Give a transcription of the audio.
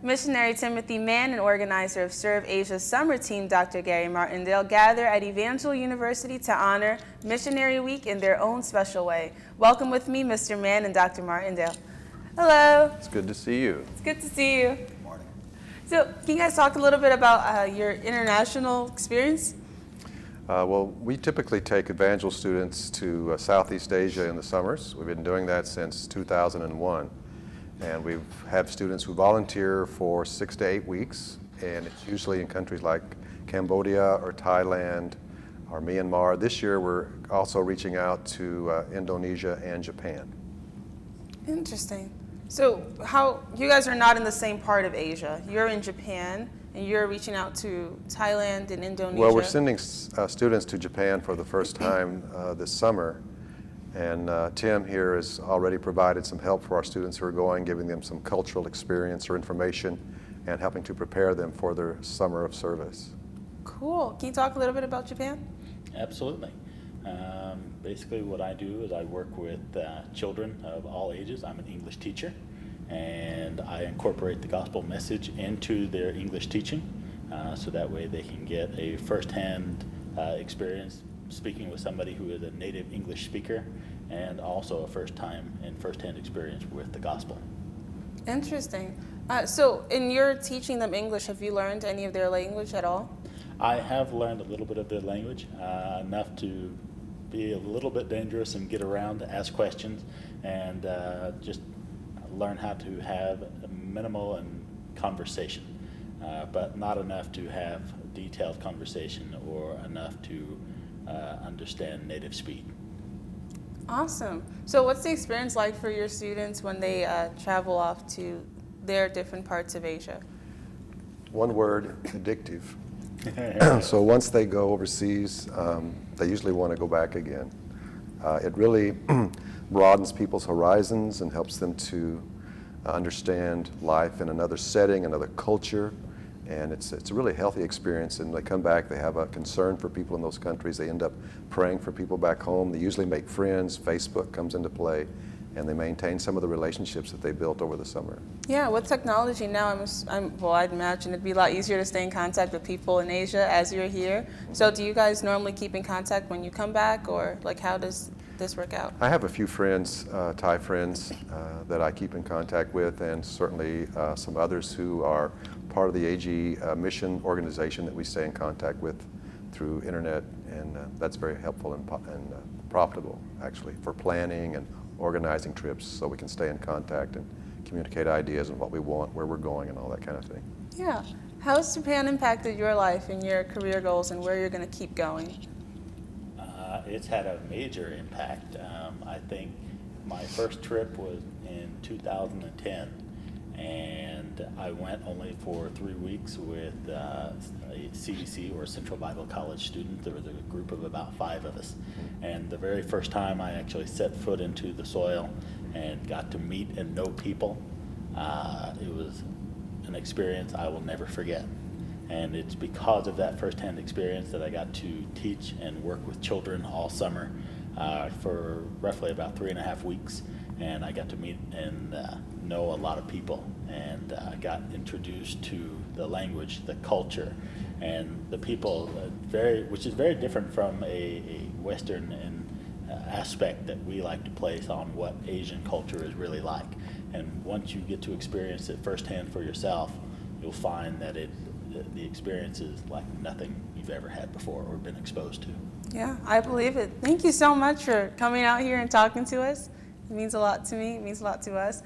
Missionary Timothy Mann and organizer of Serve Asia's summer team, Dr. Gary Martindale, gather at Evangel University to honor Missionary Week in their own special way. Welcome with me, Mr. Mann and Dr. Martindale. Hello. It's good to see you. It's good to see you. Good morning. So, can you guys talk a little bit about your international experience? Well, we typically take Evangel students to Southeast Asia in the summers. We've been doing that since 2001. And we have students who volunteer for 6 to 8 weeks, and it's usually in countries like Cambodia or Thailand or Myanmar. This year we're also reaching out to Indonesia and Japan. Interesting. So how, you guys are not in the same part of Asia. You're in Japan, and you're reaching out to Thailand and Indonesia. Well, we're sending students to Japan for the first time this summer. And Tim here has already provided some help for our students who are going, giving them some cultural experience or information and helping to prepare them for their summer of service. Cool. Can you talk a little bit about Japan? Absolutely. Basically what I do is I work with children of all ages. I'm an English teacher, and I incorporate the gospel message into their English teaching so that way they can get a first-hand experience speaking with somebody who is a native English speaker, and also a first-hand experience with the gospel. Interesting. So in your teaching them English, have you learned any of their language at all? I have learned a little bit of their language, enough to be a little bit dangerous and get around to ask questions and just learn how to have a minimal and conversation, but not enough to have detailed conversation or enough to understand native speak. Awesome. So what's the experience like for your students when they travel off to their different parts of Asia? One word, addictive. So once they go overseas, they usually want to go back again. It really broadens people's horizons and helps them to understand life in another setting, another culture. And it's a really healthy experience, and they come back, they have a concern for people in those countries. They end up praying for people back home. They usually make friends. Facebook comes into play, and they maintain some of the relationships that they built over the summer. Yeah, with technology now, I'd imagine it'd be a lot easier to stay in contact with people in Asia as you're here. So do you guys normally keep in contact when you come back, or like how does this work out? I have a few friends, Thai friends, that I keep in contact with, and certainly some others who are part of the AG mission organization that we stay in contact with through internet, and that's very helpful and profitable, actually, for planning and organizing trips, so we can stay in contact and communicate ideas and what we want, where we're going, and all that kind of thing. Yeah. How's Japan impacted your life and your career goals and where you're going to keep going? It's had a major impact. I think my first trip was in 2010, and I went only for 3 weeks with a CBC, or Central Bible College student. There was a group of about 5 of us, and the very first time I actually set foot into the soil and got to meet and know people, it was an experience I will never forget. And it's because of that firsthand experience that I got to teach and work with children all summer for roughly about 3.5 weeks. And I got to meet and know a lot of people, and got introduced to the language, the culture, and the people, which is very different from a Western aspect that we like to place on what Asian culture is really like. And once you get to experience it firsthand for yourself, you'll find that the experience is like nothing you've ever had before or been exposed to. Yeah, I believe it. Thank you so much for coming out here and talking to us. It means a lot to me. It means a lot to us.